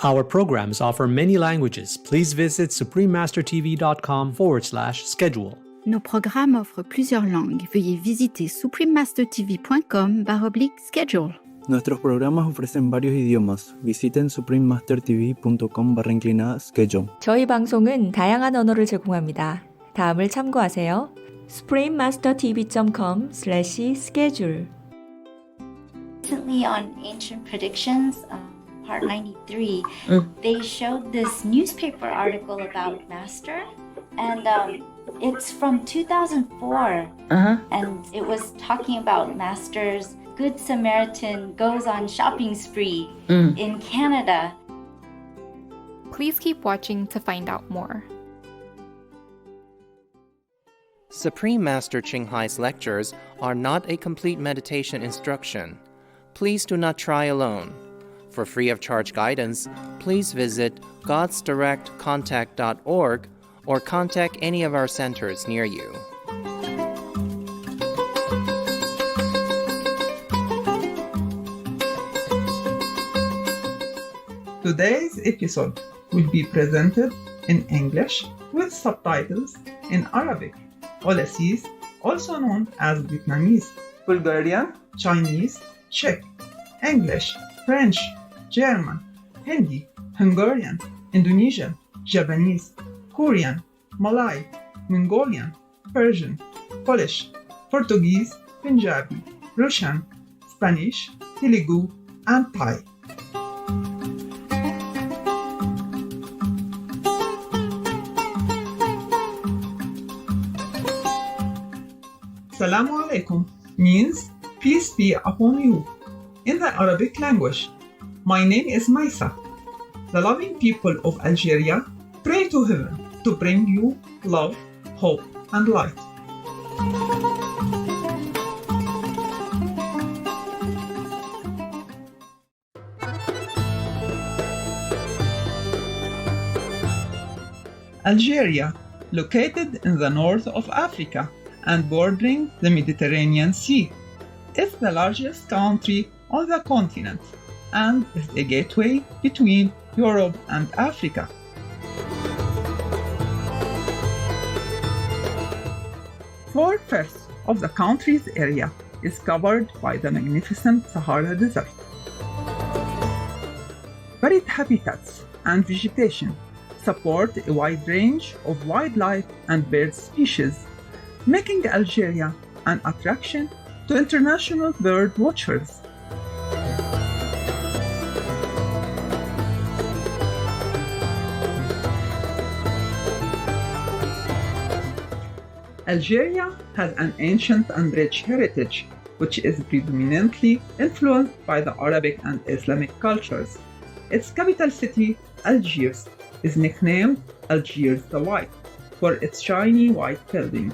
Our programs offer many languages. Please visit suprememastertv.com/schedule. Nos programmes offrent plusieurs langues. Veuillez visiter suprememastertv.com/schedule. Nuestros programas ofrecen varios idiomas. Visiten suprememastertv.com/schedule. 저희 방송은 다양한 언어를 제공합니다. 다음을 참고하세요. suprememastertv.com/schedule. Recently on Ancient Predictions, part 93, they showed this newspaper article about Master, and it's from 2004, and it was talking about Master's Good Samaritan goes on shopping spree in Canada. Please keep watching to find out more. Supreme Master Ching Hai's lectures are not a complete meditation instruction. Please do not try alone. For free of charge guidance, please visit godsdirectcontact.org or contact any of our centers near you. Today's episode will be presented in English with subtitles in Arabic, Aulasese, also known as Vietnamese, Bulgarian, Chinese, Czech, English, French, German, Hindi, Hungarian, Indonesian, Japanese, Korean, Malay, Mongolian, Persian, Polish, Portuguese, Punjabi, Russian, Spanish, Telugu, and Thai. Assalamu alaikum means peace be upon you in the Arabic language. My name is Maisa. The loving people of Algeria pray to heaven to bring you love, hope, and light. Algeria, located in the north of Africa and bordering the Mediterranean Sea, is the largest country on the continent and is a gateway between Europe and Africa. Four-fifths of the country's area is covered by the magnificent Sahara Desert. Varied habitats and vegetation support a wide range of wildlife and bird species, making Algeria an attraction to international bird watchers. Algeria has an ancient and rich heritage, which is predominantly influenced by the Arabic and Islamic cultures. Its capital city, Algiers, is nicknamed Algiers the White for its shiny white buildings.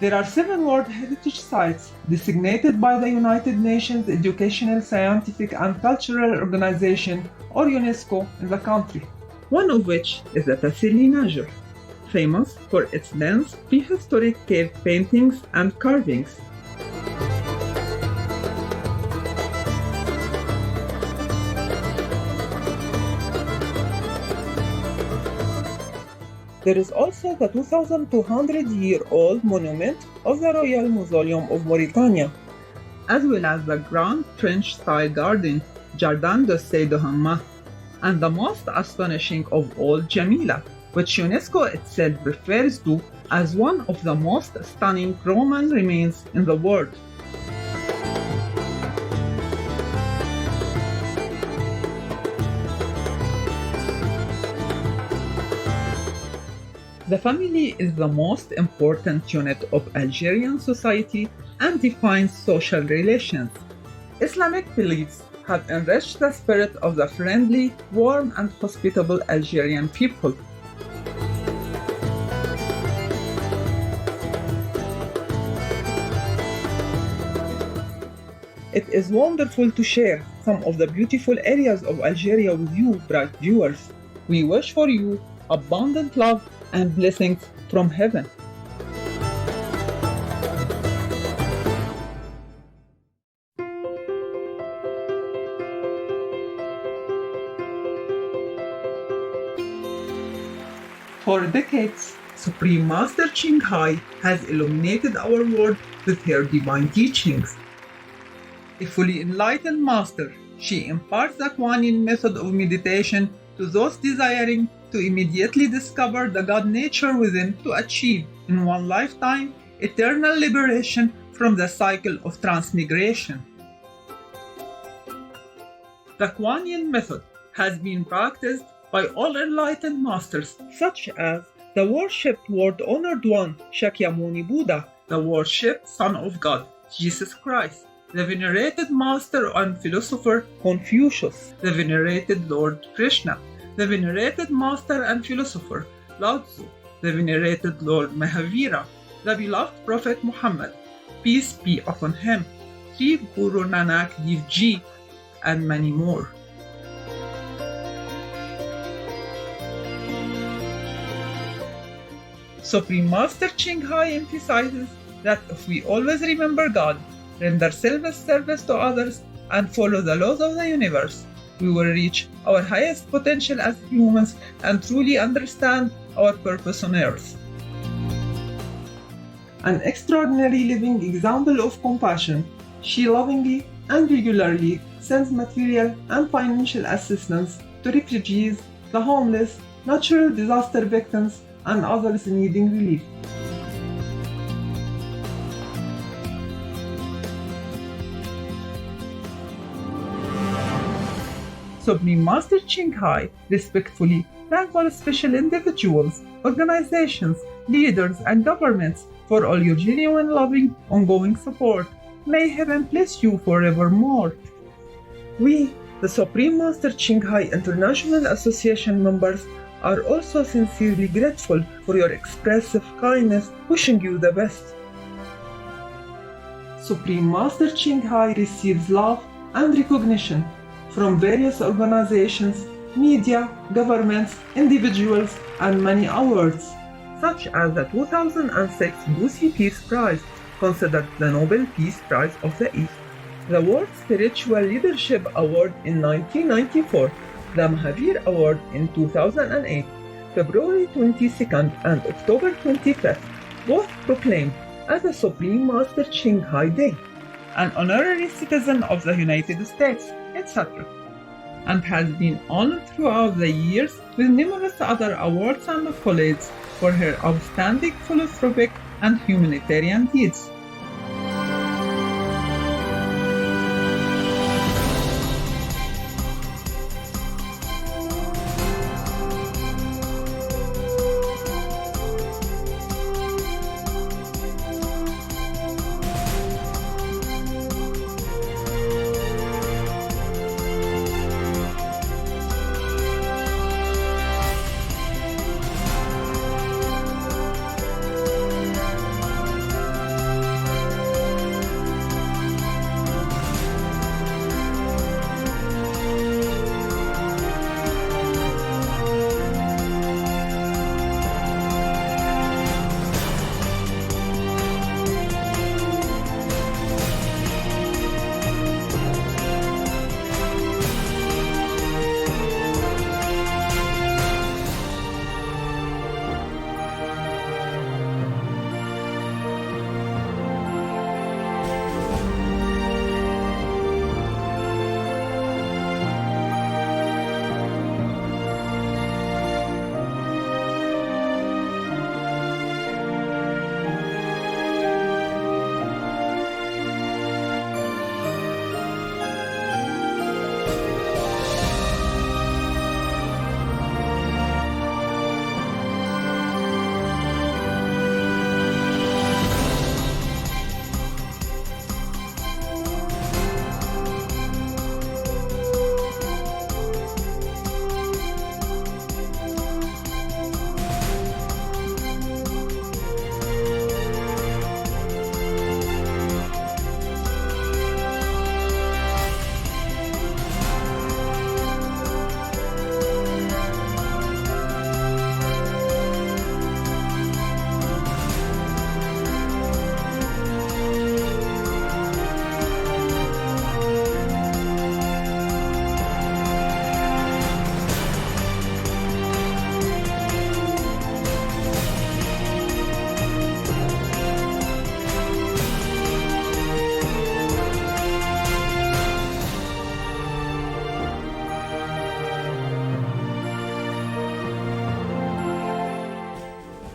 There are 7 World Heritage Sites designated by the United Nations Educational, Scientific and Cultural Organization, or UNESCO, in the country, one of which is the Tassili Najr, famous for its dense prehistoric cave paintings and carvings. There is also the 2,200-year-old monument of the Royal Mausoleum of Mauritania, as well as the Grand French-style garden, Jardin de Seyde Hamma, and the most astonishing of all, Jamila, which UNESCO itself refers to as one of the most stunning Roman remains in the world. The family is the most important unit of Algerian society and defines social relations. Islamic beliefs have enriched the spirit of the friendly, warm, and hospitable Algerian people. It is wonderful to share some of the beautiful areas of Algeria with you, bright viewers. We wish for you abundant love and blessings from heaven. For decades, Supreme Master Ching Hai has illuminated our world with her divine teachings. A fully enlightened master, she imparts the Kuan Yin method of meditation to those desiring to immediately discover the God nature within to achieve, in one lifetime, eternal liberation from the cycle of transmigration. The Kuan Yin method has been practiced by all enlightened masters, such as the worshipped world-honored one, Shakyamuni Buddha, the worshipped Son of God, Jesus Christ, the venerated master and philosopher Confucius, the venerated Lord Krishna, the venerated master and philosopher Lao Tzu, the venerated Lord Mahavira, the beloved Prophet Muhammad, peace be upon him, Sri Guru Nanak Dev Ji, and many more. Supreme Master Ching Hai emphasizes that if we always remember God, render selfless service to others, and follow the laws of the universe, we will reach our highest potential as humans and truly understand our purpose on earth. An extraordinary living example of compassion, she lovingly and regularly sends material and financial assistance to refugees, the homeless, natural disaster victims, and others needing relief. Supreme Master Ching Hai respectfully thank all special individuals, organizations, leaders, and governments for all your genuine, loving, ongoing support. May heaven bless you forevermore. We, the Supreme Master Ching Hai International Association members, are also sincerely grateful for your expressive kindness, wishing you the best. Supreme Master Ching Hai receives love and recognition from various organizations, media, governments, individuals, and many awards, such as the 2006 Lucy Peace Prize, considered the Nobel Peace Prize of the East, the World Spiritual Leadership Award in 1994, the Mahavir Award in 2008, February 22nd and October 25th, both proclaimed as the Supreme Master Ching Hai Day, an honorary citizen of the United States, etc., and has been honored throughout the years with numerous other awards and accolades for her outstanding philanthropic and humanitarian deeds.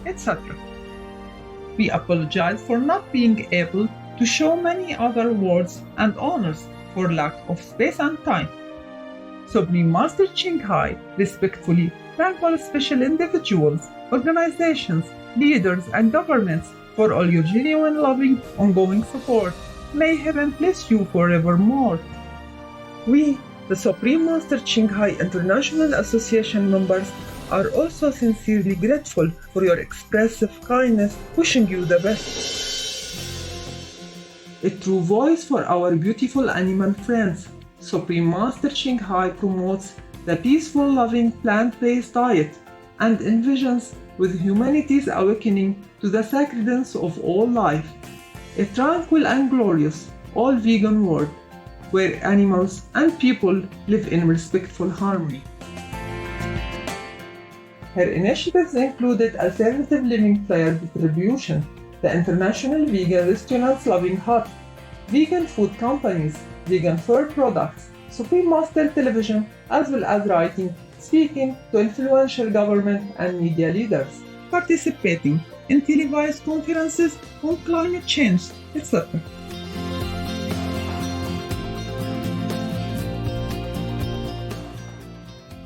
etc. We apologize for not being able to show many other awards and honors for lack of space and time. Supreme Master Ching Hai respectfully thank all special individuals, organizations, leaders, and governments for all your genuine, loving, ongoing support. May heaven bless you forevermore. We, the Supreme Master Ching Hai International Association members, are also sincerely grateful for your expressive kindness, wishing you the best. A true voice for our beautiful animal friends, Supreme Master Ching Hai promotes the peaceful, loving plant-based diet and envisions with humanity's awakening to the sacredness of all life, a tranquil and glorious, all-vegan world where animals and people live in respectful harmony. Her initiatives included alternative living flyer distribution, the International Vegan Restaurants Loving Hut, vegan food companies, vegan fur products, Supreme Master Television, as well as writing, speaking to influential government and media leaders, participating in televised conferences on climate change, etc.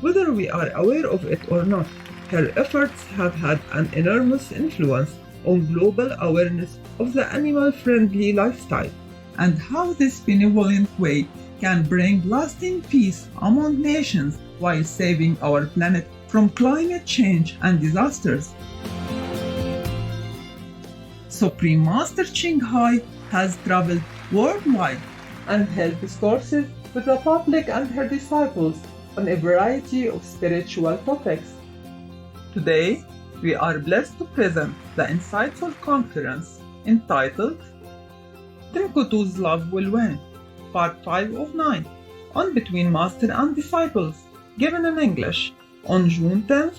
Whether we are aware of it or not, her efforts have had an enormous influence on global awareness of the animal-friendly lifestyle and how this benevolent way can bring lasting peace among nations while saving our planet from climate change and disasters. Supreme Master Ching Hai has traveled worldwide and held discourses with the public and her disciples on a variety of spiritual topics. Today, we are blessed to present the insightful conference entitled Timkutu's Love Will Win, Part 5 of 9, on Between Master and Disciples, given in English on June 10,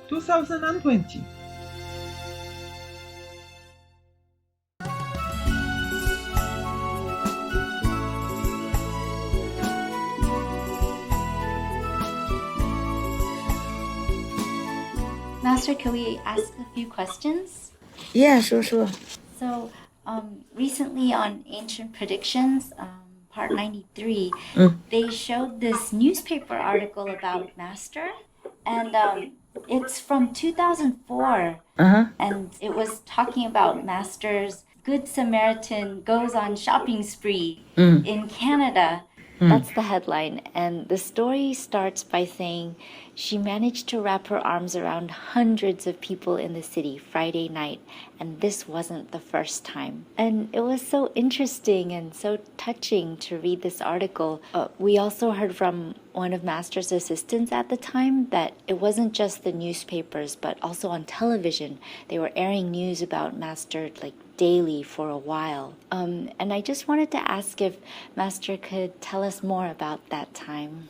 2020. Master, can we ask a few questions? Yeah, sure. So, recently on Ancient Predictions, part 93, they showed this newspaper article about Master, and it's from 2004, and it was talking about Master's Good Samaritan goes on shopping spree in Canada. That's the headline, and the story starts by saying she managed to wrap her arms around hundreds of people in the city Friday night, and this wasn't the first time. And it was so interesting and so touching to read this article. We also heard from one of Master's assistants at the time that it wasn't just the newspapers, but also on television. They were airing news about Master daily for a while. And I just wanted to ask if Master could tell us more about that time.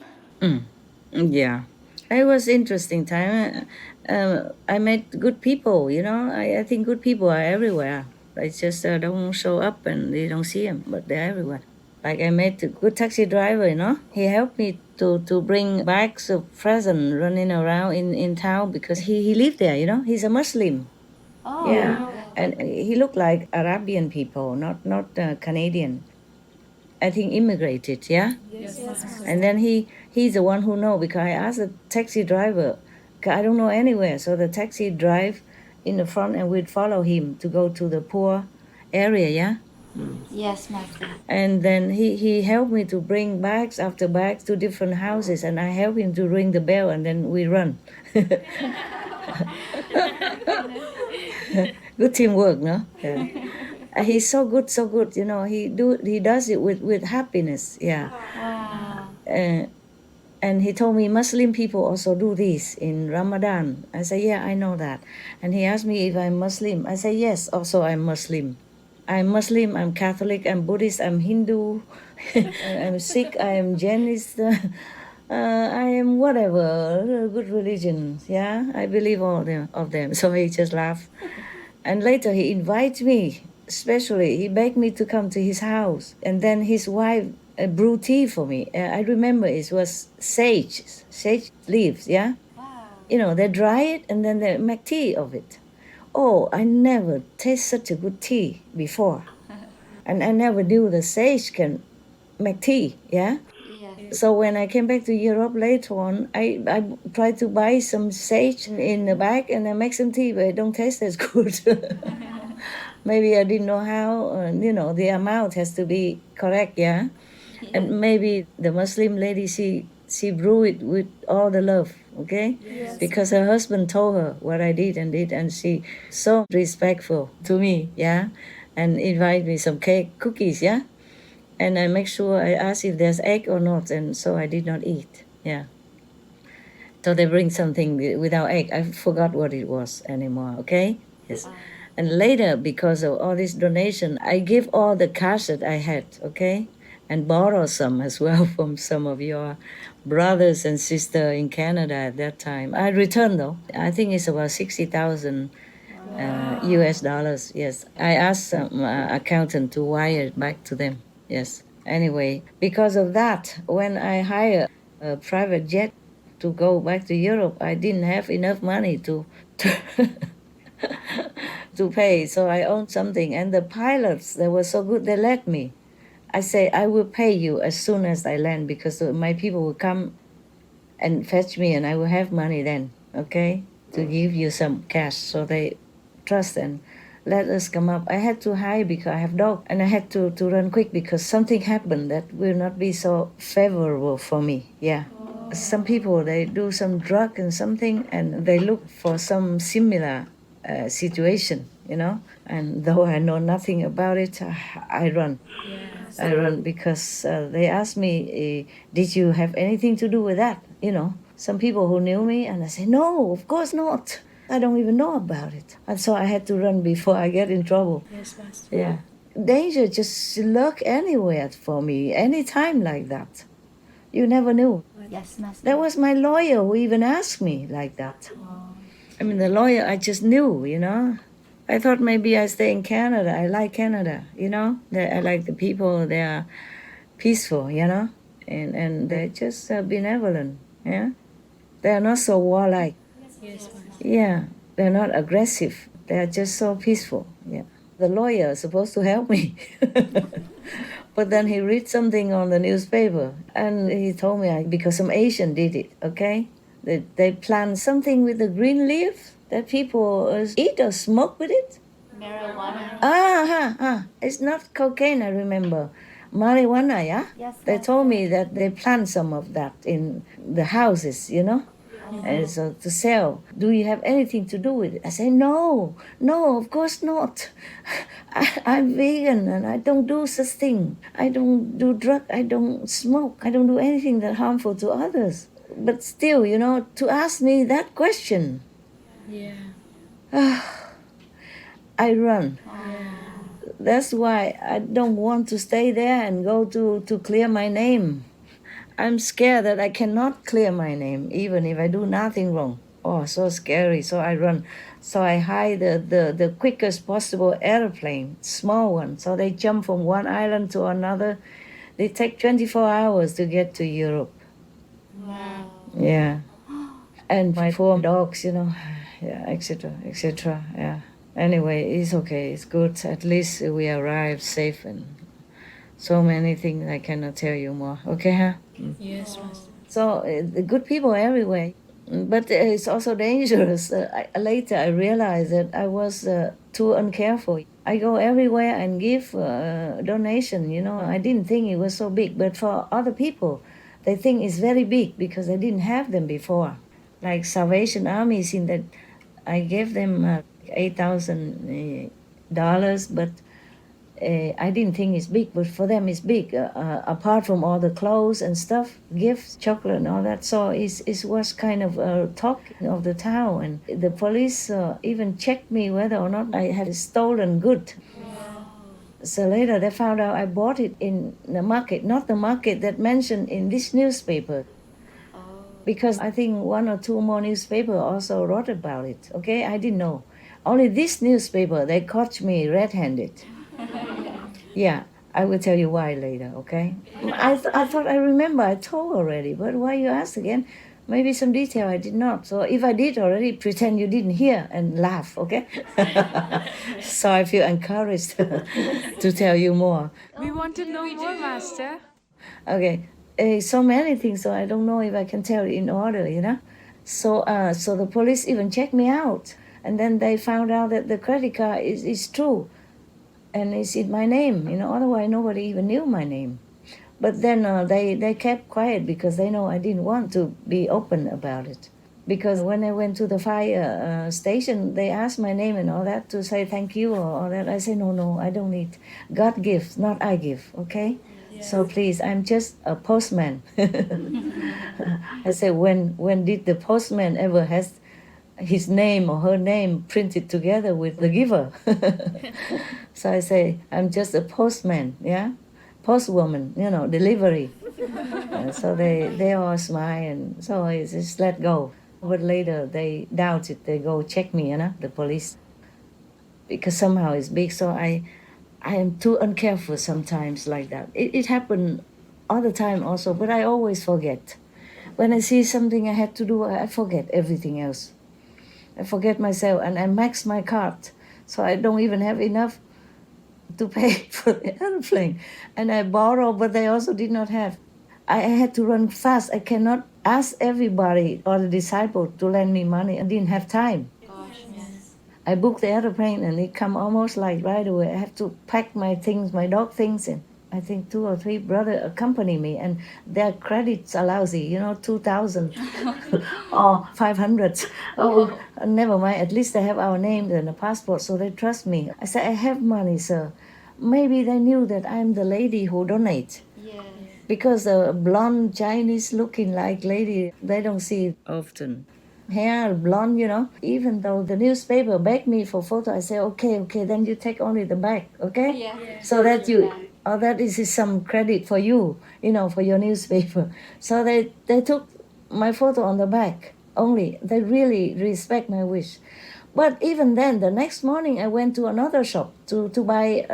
Yeah. It was interesting time. I met good people, I think good people are everywhere. They just don't show up and they don't see them, but they're everywhere. Like I met a good taxi driver, He helped me to bring bags of presents running around in town because he lived there, He's a Muslim. Oh. Yeah. And he looked like Arabian people, not Canadian. I think immigrated, yeah? Yes. And then he's the one who know because I asked the taxi driver, 'cause I don't know anywhere. So the taxi drive in the front and we'd follow him to go to the poor area, yeah? Yes, Master. And then he helped me to bring bags after bags to different houses and I helped him to ring the bell and then we run. Good teamwork, no? Yeah. He's so good, he does it with happiness, yeah. Wow. And he told me Muslim people also do this in Ramadan. I said, yeah, I know that. And he asked me if I'm Muslim. I said, yes, also I'm Muslim. I'm Muslim, I'm Catholic, I'm Buddhist, I'm Hindu, I'm Sikh, I am Jainist, I am whatever, good religions, yeah? I believe all of them. So he just laughed. And later he invited me, especially, he begged me to come to his house. And then his wife brewed tea for me. I remember it was sage leaves, yeah? Wow. They dry it and then they make tea of it. oh, I never taste such a good tea before. And I never knew the sage can make tea, yeah? Yes. So when I came back to Europe later on, I tried to buy some sage in the bag and I make some tea, but it don't taste as good. Maybe I didn't know how, the amount has to be correct, yeah? And maybe the Muslim lady, she brew it with all the love, okay? Yes. Because her husband told her what I did, and she so respectful to me, yeah? And invite me some cake, cookies, yeah? And I make sure I ask if there's egg or not, and so I did not eat, yeah. So they bring something without egg. I forgot what it was anymore, okay? Yes. And later, because of all this donation, I give all the cash that I had, okay? And borrow some as well from some of your brothers and sisters in Canada at that time. I returned though. I think it's about 60,000 US dollars, yes. I asked some accountant to wire it back to them, yes. Anyway, because of that, when I hired a private jet to go back to Europe, I didn't have enough money to to pay, so I owned something. And the pilots, they were so good, they let me. I say, I will pay you as soon as I land because my people will come and fetch me and I will have money then, okay, to give you some cash. So they trust and let us come up. I had to hide because I have dog and I had to run quick because something happened that will not be so favorable for me, yeah. Some people, they do some drug and something and they look for some similar situation, and though I know nothing about it, I run. Yes. I run because they asked me, did you have anything to do with that? Some people who knew me, and I say, no, of course not. I don't even know about it. And so I had to run before I get in trouble. Yes, Master. Yeah. Danger just lurk anywhere for me, any time like that. You never knew. Yes, Master. That was my lawyer who even asked me like that. I mean, the lawyer, I just knew, I thought maybe I stay in Canada. I like Canada, I like the people. They are peaceful, and they're just benevolent, yeah. They are not so warlike. Yes, Yeah, they're not aggressive. They are just so peaceful, yeah. The lawyer is supposed to help me. But then he read something on the newspaper and he told me because some Asian did it, okay? They plant something with the green leaf that people eat or smoke with it. Marijuana. It's not cocaine, I remember. Marijuana, yeah? Yes. They told me that they plant some of that in the houses, and so to sell. Do you have anything to do with it? I say, no, of course not. I'm vegan and I don't do such thing. I don't do drug, I don't smoke, I don't do anything that harmful to others. But still, to ask me that question. Yeah. I run. Yeah. That's why I don't want to stay there and go to clear my name. I'm scared that I cannot clear my name, even if I do nothing wrong. Oh, so scary. So I run. So I hire the quickest possible airplane, small one. So they jump from one island to another. They take 24 hours to get to Europe. Wow. Yeah. And my 4 dogs, yeah, etc., yeah. Anyway, it's okay. It's good. At least we arrived safe and so many things I cannot tell you more. Okay, huh? Yes, Master. So the good people everywhere, but it's also dangerous. Later I realized that I was too uncareful. I go everywhere and give donation. I didn't think it was so big, but for other people, they think it's very big because I didn't have them before. Like Salvation Army, in that I gave them $8,000, but I didn't think it's big, but for them it's big. Apart from all the clothes and stuff, gifts, chocolate and all that. So it was kind of talk of the town. And the police even checked me whether or not I had stolen good. Wow. So later they found out I bought it in the market, not the market that mentioned in this newspaper. Because I think 1 or 2 more newspapers also wrote about it, okay? I didn't know. Only this newspaper, they caught me red-handed. Yeah, I will tell you why later, okay? I thought I remember, I told already, but why you ask again? Maybe some detail I did not. So if I did already, pretend you didn't hear and laugh, okay? So I feel encouraged to tell you more. We want to know more, Master. Okay, so many things, so I don't know if I can tell in order, you know? So the police even checked me out. And then they found out that the credit card is true. And it's in my name, you know, otherwise nobody even knew my name. But then they kept quiet because they know I didn't want to be open about it. Because when I went to the fire station, they asked my name and all that to say thank you or all that. I say, no, I don't need. God gives, not I give, okay? Yes. So please, I'm just a postman. I say, when did the postman ever has his name or her name printed together with the giver? So I say, I'm just a postman, yeah? Postwoman, you know, delivery. So they all smile, and so I just let go. But later they doubt it. They go check me, you know, the police, because somehow it's big. So I am too uncareful sometimes like that. It happened all the time also, but I always forget. When I see something I had to do, I forget everything else. I forget myself, and I max my card, so I don't even have enough to pay for the airplane. And I borrow, but they also did not have. I had to run fast. I cannot ask everybody or the disciple to lend me money. I didn't have time. Gosh, yes. I booked the airplane and it come almost like right away. I have to pack my things, my dog things, and I think 2 or 3 brothers accompany me, and their credits are lousy, you know, 2,000 or 500. Oh, never mind. At least they have our names and a passport, so they trust me. I said, I have money, sir. Maybe they knew that I'm the lady who donates. Yes. Because a blonde Chinese looking like lady, they don't see it often. Hair blonde, you know. Even though the newspaper begged me for photo, I say, okay, then you take only the back, okay? Yeah. So that you, that is some credit for you, you know, for your newspaper. So they took my photo on the back only. They really respect my wish. But even then, the next morning I went to another shop to buy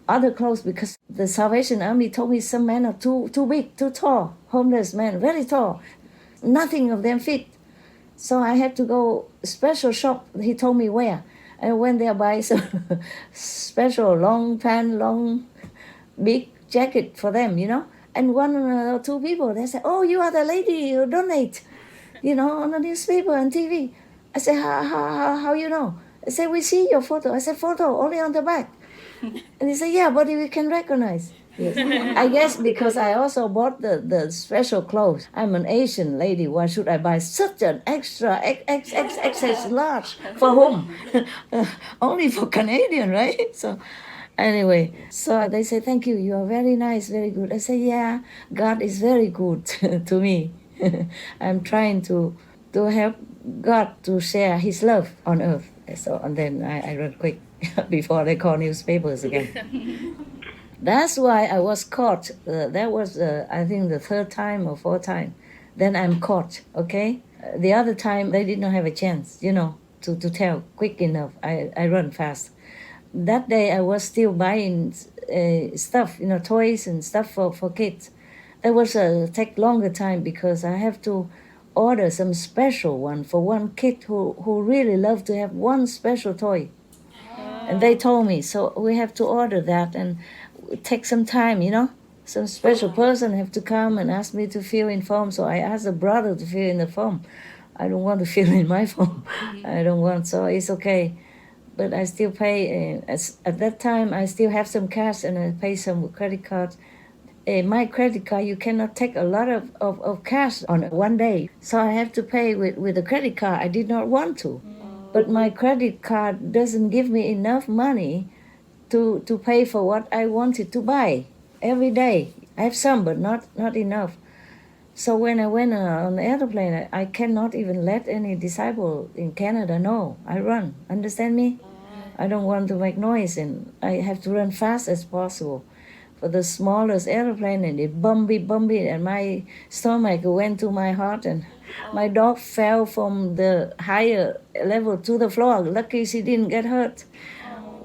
other clothes, because the Salvation Army told me some men are too big, too tall, homeless men, very tall. Nothing of them fit. So I had to go special shop. He told me where. I went there, buy some special long pant, long big jacket for them, you know. And 1 or 2 people, they said, oh, you are the lady who donate, you know, on the newspaper and TV. I said, how you know? I said, we see your photo. I said, photo, only on the back. And he said, yeah, but we can recognize. Yes. I guess because I also bought the special clothes. I'm an Asian lady. Why should I buy such an extra XXX large? For whom? Only for Canadian, right? So anyway, so they say, thank you. You are very nice, very good. I say, yeah, God is very good to me. I'm trying to help God to share his love on earth. So, and then I run quick before they call newspapers again. That's why I was caught. That was, I think, the 3rd time or 4th time. Then I'm caught, okay? The other time, they did not have a chance, you know, to tell quick enough. I run fast. That day, I was still buying stuff, you know, toys and stuff for kids. That was take longer time because I have to order some special one for one kid who really loved to have one special toy. And they told me, so we have to order that and take some time, you know. Some special person have to come and ask me to fill in form. So I asked a brother to fill in the form. I don't want to fill in my form. I don't want, so it's okay. But I still pay. At that time, I still have some cash and I pay some credit cards. My credit card, you cannot take a lot of cash on one day. So I have to pay with a credit card. I did not want to. But my credit card doesn't give me enough money to pay for what I wanted to buy every day. I have some, but not enough. So when I went on the airplane, I cannot even let any disciple in Canada know. I run. Understand me? I don't want to make noise, and I have to run fast as possible. For the smallest airplane, and it bumpy, and my stomach went to my heart, and my dog fell from the higher level to the floor. Lucky she didn't get hurt.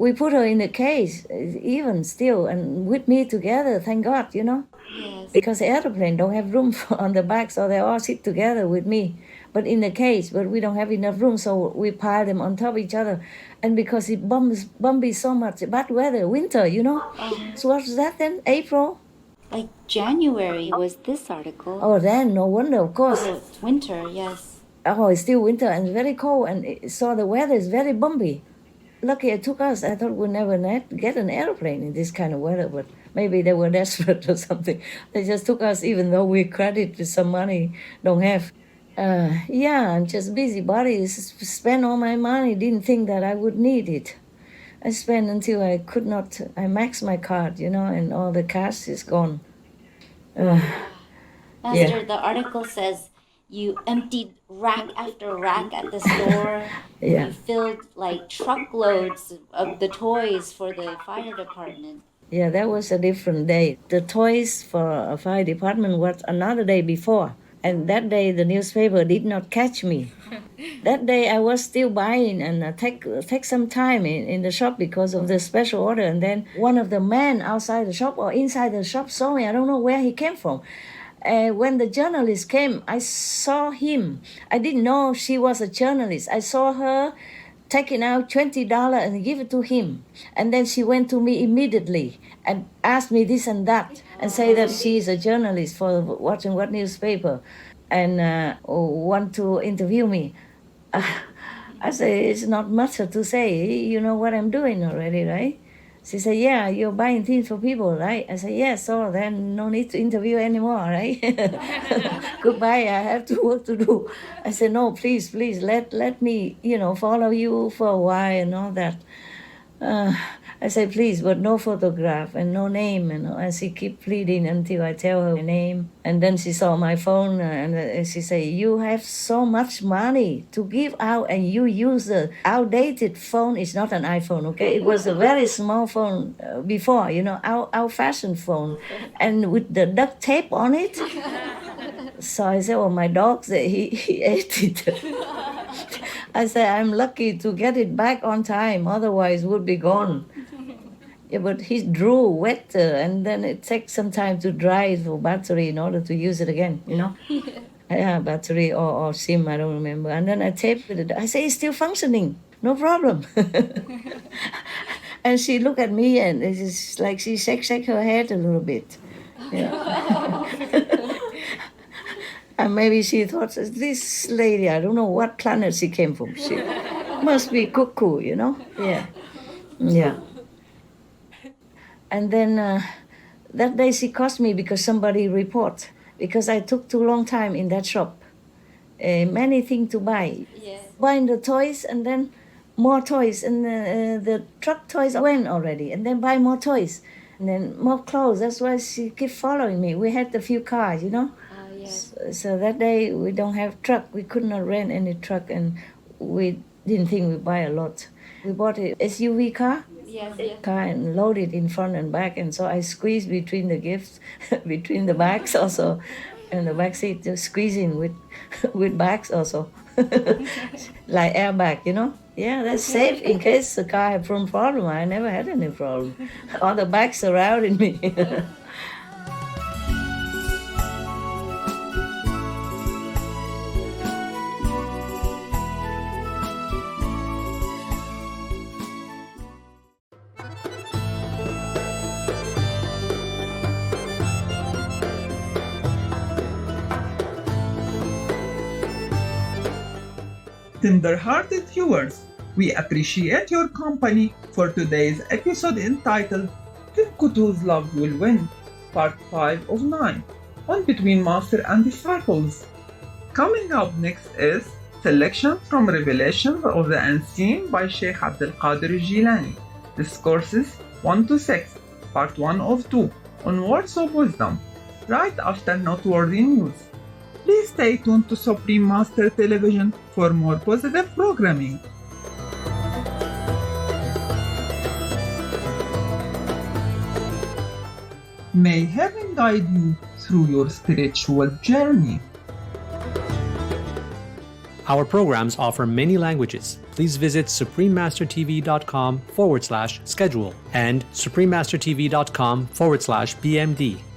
We put her in a case, even still, and with me together, thank God, you know. Yes. Because the airplane don't have room on the back, so they all sit together with me. But in the cage, but we don't have enough room, so we pile them on top of each other. And because it bumpy so much, bad weather, winter, you know. So what's that then? April? Like January was this article. Oh, then no wonder, of course. Oh, it's winter, yes. Oh, it's still winter and very cold, and so the weather is very bumpy. Lucky it took us. I thought we'd never get an airplane in this kind of weather, but maybe they were desperate or something. They just took us, even though we credit with some money don't have. I'm just busybody. Spend all my money. Didn't think that I would need it. I spent until I could not. I maxed my card, you know, and all the cash is gone. Master, the article says you emptied rack after rack at the store. Yeah. You filled like truckloads of the toys for the fire department. Yeah, that was a different day. The toys for a fire department was another day before. And that day, the newspaper did not catch me. That day, I was still buying and take some time in the shop because of the special order. And then one of the men outside the shop or inside the shop saw me. I don't know where he came from. When the journalist came, I saw him. I didn't know she was a journalist. I saw her taking out $20 and give it to him. And then she went to me immediately and asked me this and that and say that she is a journalist for watching what newspaper and want to interview me. I say, it's not much to say. You know what I'm doing already, right? She said, yeah, you're buying things for people, right? I said, yes, so then no need to interview anymore, right? Goodbye, I have to work to do. I said, no, please, let me, follow you for a while and all that. I said, please, but no photograph and no name. And she keep pleading until I tell her my name. And then she saw my phone and she said, you have so much money to give out and you use the outdated phone. It's not an iPhone, okay? It was a very small phone before, old-fashioned phone. And with the duct tape on it. So I said, well, my dog said he ate it. I said, I'm lucky to get it back on time, otherwise it would be gone. Yeah, but he drew wet and then it takes some time to dry for battery in order to use it again, Yeah, battery or SIM, I don't remember. And then I taped it. I say, it's still functioning, no problem. And she looked at me and it's like she shake her head a little bit. And maybe she thought, this lady, I don't know what planet she came from. She must be cuckoo, Yeah. And then that day she cost me because somebody report, because I took too long time in that shop. Many things to buy. Yes. Buying the toys and then more toys. And the truck toys went already. And then buy more toys. And then more clothes. That's why she kept following me. We had a few cars, Yes. So that day we don't have truck. We could not rent any truck and we didn't think we'd buy a lot. We bought an SUV car. Yes. Car and loaded in front and back, and so I squeezed between the gifts, between the bags also, and the back seat, just squeezing with bags also, like airbag, Yeah, that's safe in case the car had some problem. I never had any problem. All the bags surrounding me. Tender-hearted viewers, we appreciate your company for today's episode entitled Tim Kutu's Love Will Win, Part 5 of 9, on Between Master and Disciples. Coming up next is Selection from Revelations of the Unseen by Sheikh Abdul Qadir Jilani. Discourses 1 to 6, Part 1 of 2, on Words of Wisdom, right after Noteworthy News. Please stay tuned to Supreme Master Television for more positive programming. May heaven guide you through your spiritual journey. Our programs offer many languages. Please visit suprememastertv.com/schedule and suprememastertv.com/BMD.